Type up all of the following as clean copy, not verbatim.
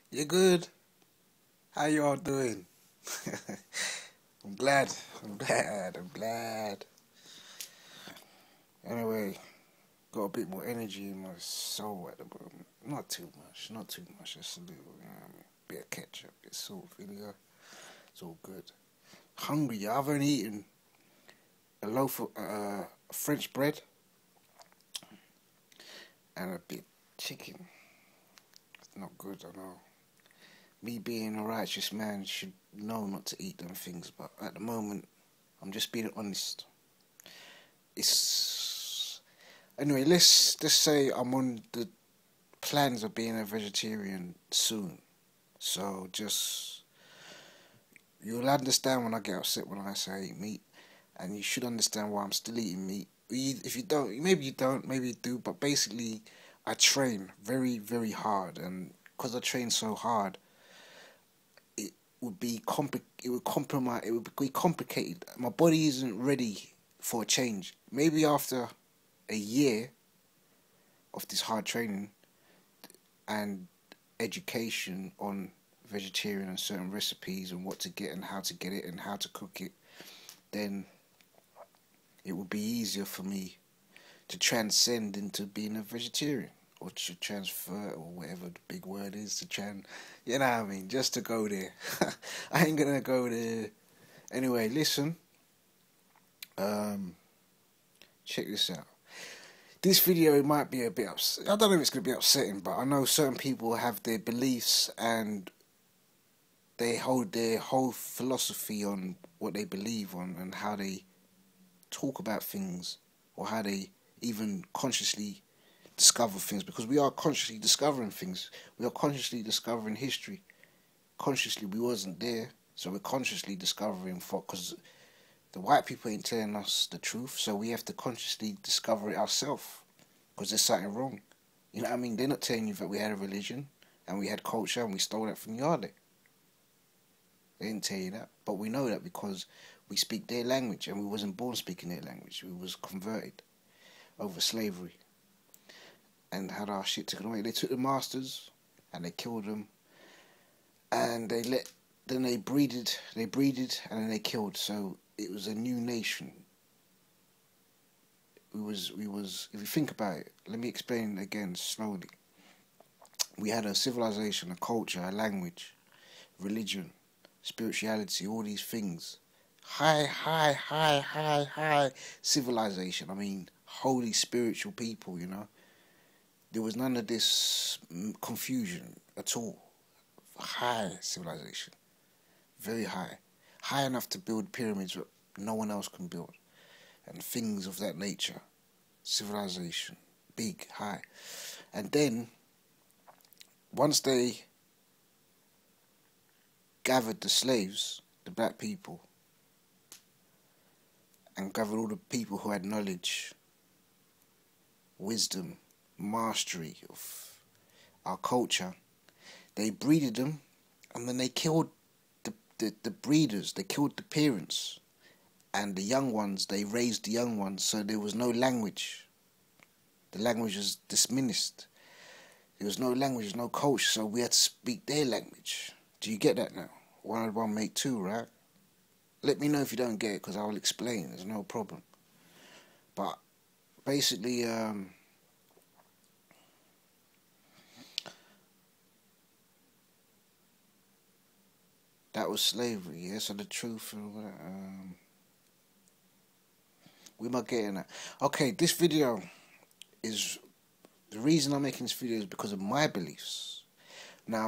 You good? How you all doing? I'm glad. I'm glad. Anyway, got a bit more energy in my soul at the moment. Not too much. Just a little, bit of ketchup, bit of salt, vinegar. It's all good. Hungry, yeah. I've only eaten a loaf of French bread and a bit chicken. It's not good, I know. Me being a righteous man should know not to eat them things, but at the moment, I'm just being honest. It's Anyway. Let's just say I'm on the plans of being a vegetarian soon. So just you'll understand when I get upset when I say I eat meat, and you should understand why I'm still eating meat. If you don't, maybe you do, but basically, I train very, very hard, and because I train so hard, it it would compromise, it would be complicated. My body isn't ready for a change. Maybe after a year of this hard training and education on vegetarian and certain recipes and what to get and how to get it and how to cook it, then it would be easier for me to transcend into being a vegetarian, or to transfer, or whatever the big word is, you know what I mean, just to go there. I ain't gonna go there. Anyway, listen, check this out. This video might be a bit I don't know if it's going to be upsetting, but I know certain people have their beliefs and they hold their whole philosophy on what they believe on and how they talk about things, or how they even consciously discover things, because we are consciously discovering things. We are consciously discovering history. Consciously, we wasn't there, so we're consciously discovering, because the white people ain't telling us the truth, so we have to consciously discover it ourselves, because there's something wrong. You know what I mean? They're not telling you that we had a religion and we had culture and we stole that from the Yardie. They didn't tell you that, but we know that because we speak their language, and we wasn't born speaking their language. We was converted over slavery and had our shit taken away. They took the masters and they killed them, and then they breeded, and then they killed. So it was a new nation. We was. If you think about it, let me explain again slowly. We had a civilization, a culture, a language, religion, spirituality, all these things. High civilization. I mean, holy spiritual people, you know. There was none of this confusion at all. High civilization. Very high. High enough to build pyramids that no one else can build. And things of that nature. Civilization. Big, high. And then, once they gathered the slaves, the black people, and gathered all the people who had knowledge, wisdom, mastery of our culture, they breeded them, and then they killed the breeders. They killed the parents, and the young ones, they raised the young ones, so there was no language. The language was diminished. There was no language, no culture, so we had to speak their language. Do you get that now? 1 make 2, right? Let me know if you don't get it, because I will explain. There's no problem. But basically, that was slavery, yeah? So the truth, we might get in that. Okay, this video is, the reason I'm making this video is because of my beliefs. Now,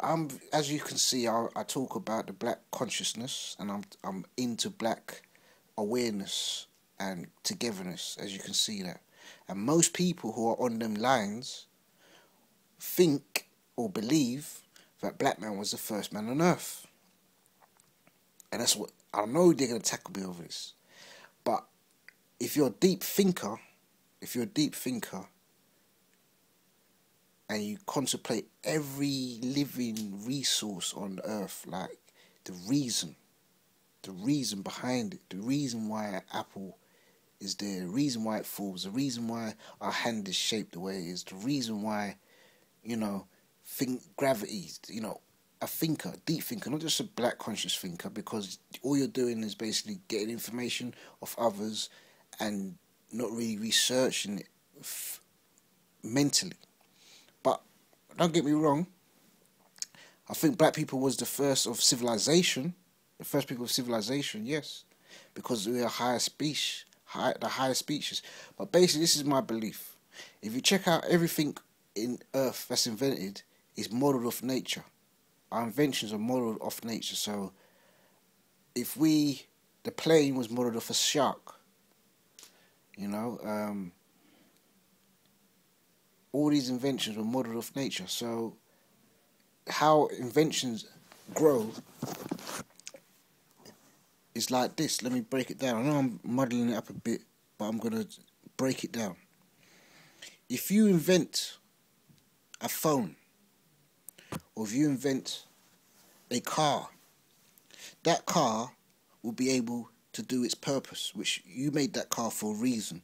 I'm as you can see, I talk about the black consciousness, and I'm into black awareness and togetherness, as you can see that. And most people who are on them lines think or believe that black man was the first man on earth. And that's what, I know they're going to tackle me over this. But if you're a deep thinker, and you contemplate every living resource on earth, like the reason behind it, the reason why an apple is there, the reason why it falls, the reason why our hand is shaped the way it is, the reason why, you know, think gravity, you know, a thinker, deep thinker, not just a black conscious thinker, because all you're doing is basically getting information off others and not really researching it mentally. But don't get me wrong, I think black people was the first of civilization, the first people of civilization, yes, because we are higher species, the higher species. But basically, this is my belief. If you check out everything in Earth that's invented, is modelled off nature. Our inventions are modelled off nature. So, if the plane was modelled off a shark, you know, all these inventions were modelled off nature. So, how inventions grow is like this. Let me break it down. I know I'm muddling it up a bit, but I'm going to break it down. If you invent a phone, or if you invent a car, that car will be able to do its purpose, which you made that car for a reason,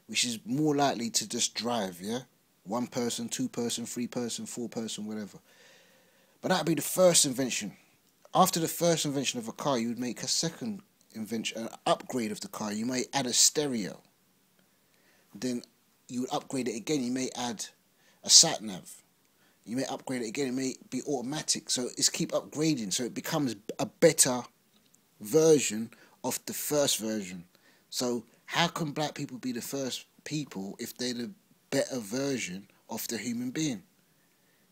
which is more likely to just drive, yeah? 1 person, 2 person, 3 person, 4 person, whatever. But that would be the first invention. After the first invention of a car, you would make a second invention, an upgrade of the car. You may add a stereo. Then you would upgrade it again. You may add a sat-nav. You may upgrade it again. It may be automatic. So it's keep upgrading. So it becomes a better version of the first version. So how can black people be the first people if they're the better version of the human being?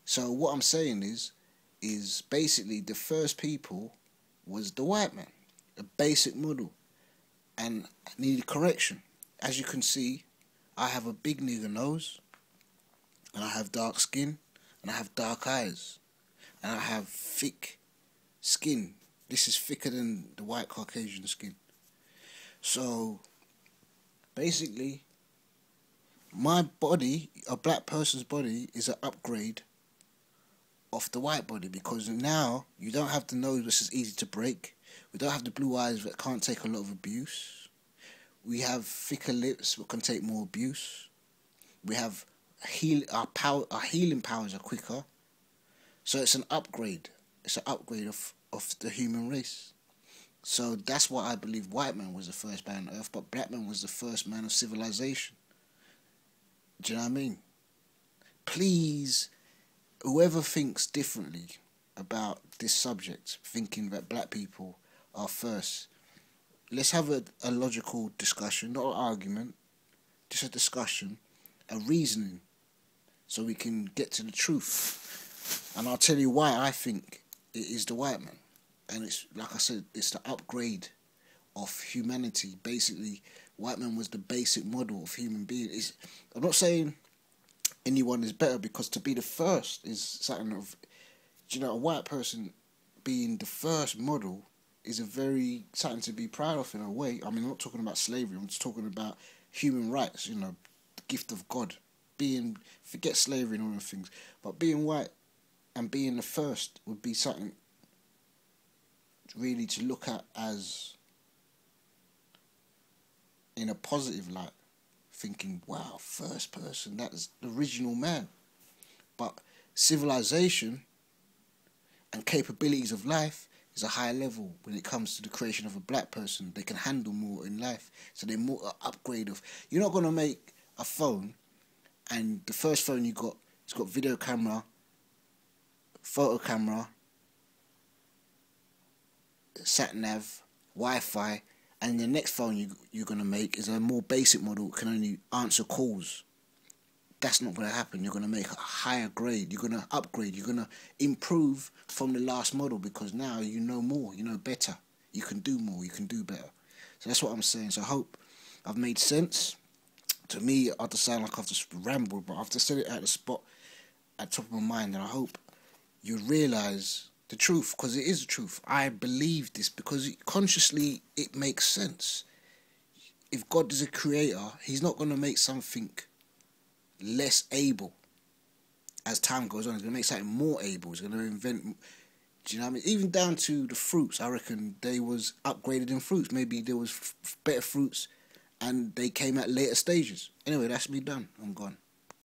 So what I'm saying is basically the first people was the white man, a basic model, and needed correction. As you can see, I have a big nigger nose, and I have dark skin, and I have dark eyes, and I have thick skin. This is thicker than the white Caucasian skin. So basically, my body, a black person's body, is an upgrade of the white body, because now you don't have the nose which is easy to break. We don't have the blue eyes that can't take a lot of abuse. We have thicker lips that can take more abuse. We have our healing powers are quicker. So it's an upgrade. It's an upgrade of the human race. So that's why I believe white man was the first man on earth, but black man was the first man of civilization. Do you know what I mean? Please, whoever thinks differently about this subject, thinking that black people are first, let's have a logical discussion, not an argument, just a discussion, a reasoning, so we can get to the truth. And I'll tell you why I think it is the white man. And it's, like I said, it's the upgrade of humanity. Basically, white man was the basic model of human being. I'm not saying anyone is better, because to be the first is something of, you know, a white person being the first model is something to be proud of in a way. I mean, I'm not talking about slavery, I'm just talking about human rights, you know, the gift of God. Forget slavery and all those things, but being white and being the first would be something really to look at as in a positive light, thinking, wow, first person, that is the original man. But civilization and capabilities of life is a higher level when it comes to the creation of a black person. They can handle more in life, so they're more upgrade of. You're not gonna make a phone, and the first phone you got, it's got video camera, photo camera, sat nav, Wi-Fi, and the next phone you're gonna make is a more basic model, can only answer calls. That's not going to happen. You're going to make a higher grade. You're going to upgrade. You're going to improve from the last model, because now you know more. You know better. You can do more. You can do better. So that's what I'm saying. So I hope I've made sense. To me, I just sound like I've just rambled, but I've just said it at the spot, at the top of my mind, and I hope you realise the truth, because it is the truth. I believe this because consciously it makes sense. If God is a creator, he's not going to make something less able as time goes on. He's going to make something more able. He's going to invent, do you know what I mean? Even down to the fruits, I reckon they was upgraded in fruits. Maybe there was better fruits and they came at later stages. Anyway, that's me done. I'm gone.